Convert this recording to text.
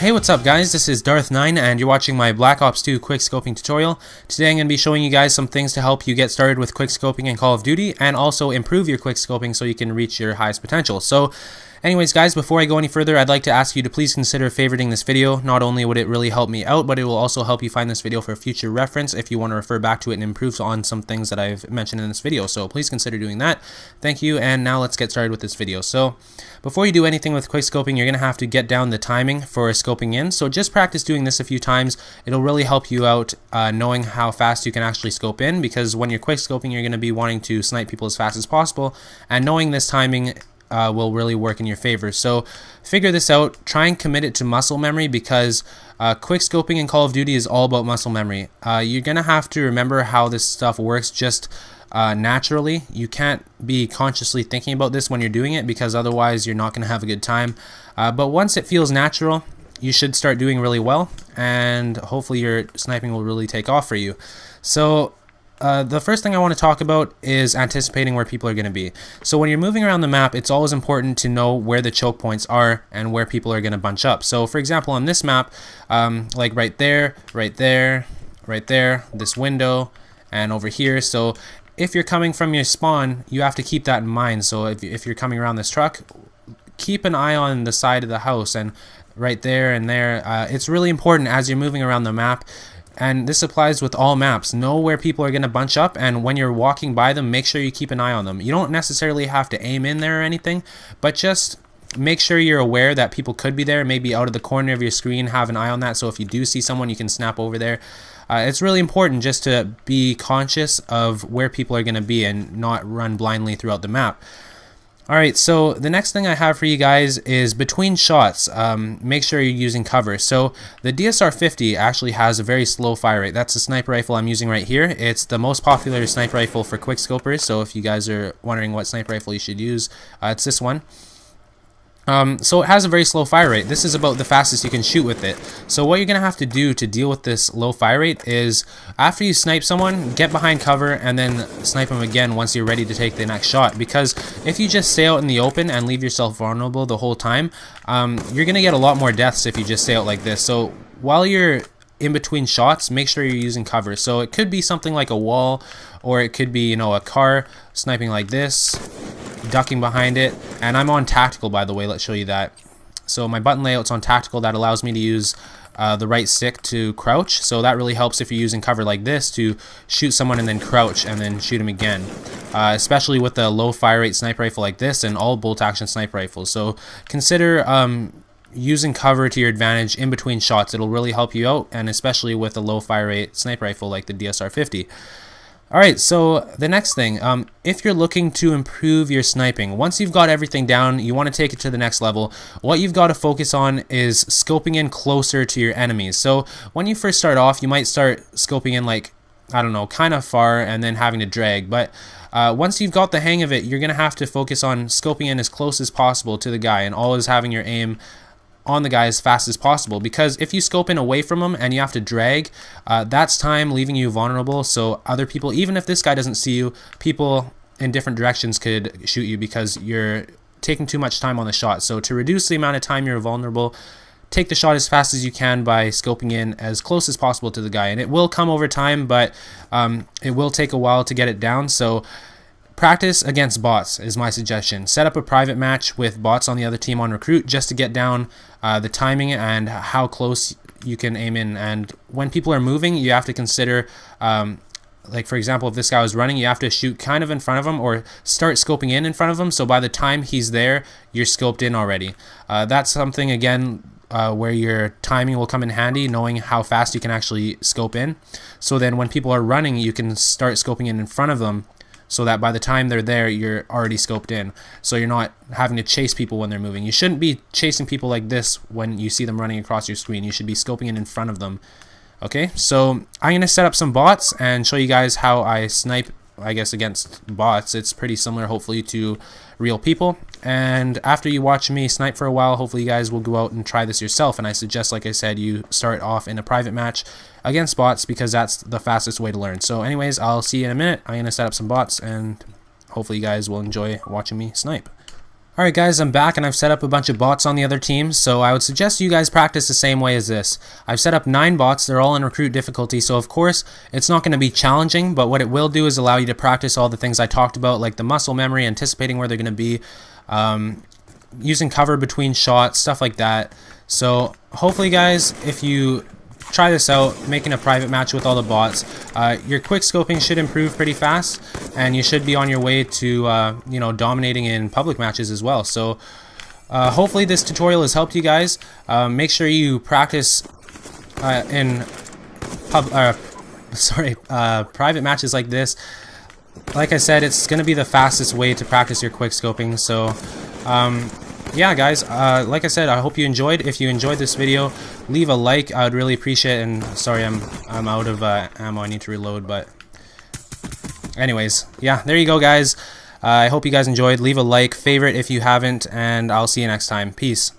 Hey, what's up guys, this is Darth Nines and you're watching my Black Ops 2 quick scoping tutorial. Today I'm going to be showing you guys some things to help you get started with quick scoping in Call of Duty and also improve your quick scoping so you can reach your highest potential. So anyways guys, before I go any further, I'd like to ask you to please consider favoriting this video. Not only would it really help me out, but it will also help you find this video for future reference if you want to refer back to it and improve on some things that I've mentioned in this video. So please consider doing that. Thank you, and now let's get started with this video. So before you do anything with quick scoping, you're going to have to get down the timing for scoping in. So just practice doing this a few times. It'll really help you out knowing how fast you can actually scope in, because when you're quick scoping, you're going to be wanting to snipe people as fast as possible, and knowing this timing will really work in your favor. So figure this out, try and commit it to muscle memory, because quick scoping in Call of Duty is all about muscle memory. You're going to have to remember how this stuff works just naturally. You can't be consciously thinking about this when you're doing it, because otherwise you're not going to have a good time. But once it feels natural, you should start doing really well, and hopefully your sniping will really take off for you. So the first thing I want to talk about is anticipating where people are going to be. So when you're moving around the map, it's always important to know where the choke points are and where people are going to bunch up. So for example, on this map, like right there, right there, right there, this window, and over here. So if you're coming from your spawn, you have to keep that in mind. So if you're coming around this truck, keep an eye on the side of the house and right there and there. It's really important as you're moving around the map. And this applies with all maps. Know where people are going to bunch up, and when you're walking by them, make sure you keep an eye on them. You don't necessarily have to aim in there or anything, but just make sure you're aware that people could be there. Maybe out of the corner of your screen, have an eye on that, so if you do see someone, you can snap over there. It's really important just to be conscious of where people are going to be and not run blindly throughout the map. Alright, so the next thing I have for you guys is between shots, make sure you're using cover. So the DSR-50 actually has a very slow fire rate. That's the sniper rifle I'm using right here. It's the most popular sniper rifle for quick scopers, so if you guys are wondering what sniper rifle you should use, it's this one. So it has a very slow fire rate. This is about the fastest you can shoot with it. So what you're going to have to do to deal with this low fire rate is, after you snipe someone, get behind cover and then snipe them again once you're ready to take the next shot. Because if you just stay out in the open and leave yourself vulnerable the whole time, you're going to get a lot more deaths if you just stay out like this. So while you're in between shots, make sure you're using cover. So it could be something like a wall, or it could be, you know, a car, sniping like this, ducking behind it. And I'm on tactical, by the way. Let's show you that. So my button layout's on tactical. That allows me to use the right stick to crouch, so that really helps if you're using cover like this to shoot someone and then crouch and then shoot them again, especially with a low fire rate sniper rifle like this and all bolt action sniper rifles. So consider using cover to your advantage in between shots. It'll really help you out, and especially with a low fire rate sniper rifle like the DSR-50. Alright, so the next thing, if you're looking to improve your sniping, once you've got everything down, you want to take it to the next level. What you've got to focus on is scoping in closer to your enemies. So when you first start off, you might start scoping in, like, I don't know, kind of far and then having to drag. But once you've got the hang of it, you're going to have to focus on scoping in as close as possible to the guy and always having your aim on the guy as fast as possible, because if you scope in away from him and you have to drag, that's time leaving you vulnerable. So other people, even if this guy doesn't see you, people in different directions could shoot you because you're taking too much time on the shot. So to reduce the amount of time you're vulnerable, take the shot as fast as you can by scoping in as close as possible to the guy. And it will come over time, but it will take a while to get it down. So practice against bots is my suggestion. Set up a private match with bots on the other team on recruit just to get down the timing and how close you can aim in. And when people are moving, you have to consider, like for example, if this guy was running, you have to shoot kind of in front of him or start scoping in front of him, so by the time he's there, you're scoped in already. That's something, again, where your timing will come in handy, knowing how fast you can actually scope in. So then when people are running, you can start scoping in front of them, so that by the time they're there, you're already scoped in. So you're not having to chase people when they're moving. You shouldn't be chasing people like this when you see them running across your screen. You should be scoping in front of them. Okay, so I'm going to set up some bots and show you guys how I snipe, I guess, against bots. It's pretty similar, hopefully, to real people. And after you watch me snipe for a while, hopefully you guys will go out and try this yourself. And I suggest, like I said, you start off in a private match against bots, because that's the fastest way to learn. So anyways, I'll see you in a minute. I'm going to set up some bots, and hopefully you guys will enjoy watching me snipe. Alright guys, I'm back and I've set up a bunch of bots on the other team, so I would suggest you guys practice the same way as this. I've set up 9 bots, they're all in recruit difficulty, so of course it's not going to be challenging, but what it will do is allow you to practice all the things I talked about, like the muscle memory, anticipating where they're going to be, using cover between shots, stuff like that. So hopefully guys, if you try this out, making a private match with all the bots, your quick scoping should improve pretty fast, and you should be on your way to you know, dominating in public matches as well. So hopefully this tutorial has helped you guys. Make sure you practice in private matches like this. Like I said, it's going to be the fastest way to practice your quick scoping. So yeah guys, like I said, I hope you enjoyed. If you enjoyed this video, leave a like, I would really appreciate it. And sorry, I'm out of ammo, I need to reload, but anyways, yeah, there you go guys. I hope you guys enjoyed. Leave a like, favorite if you haven't, and I'll see you next time. Peace.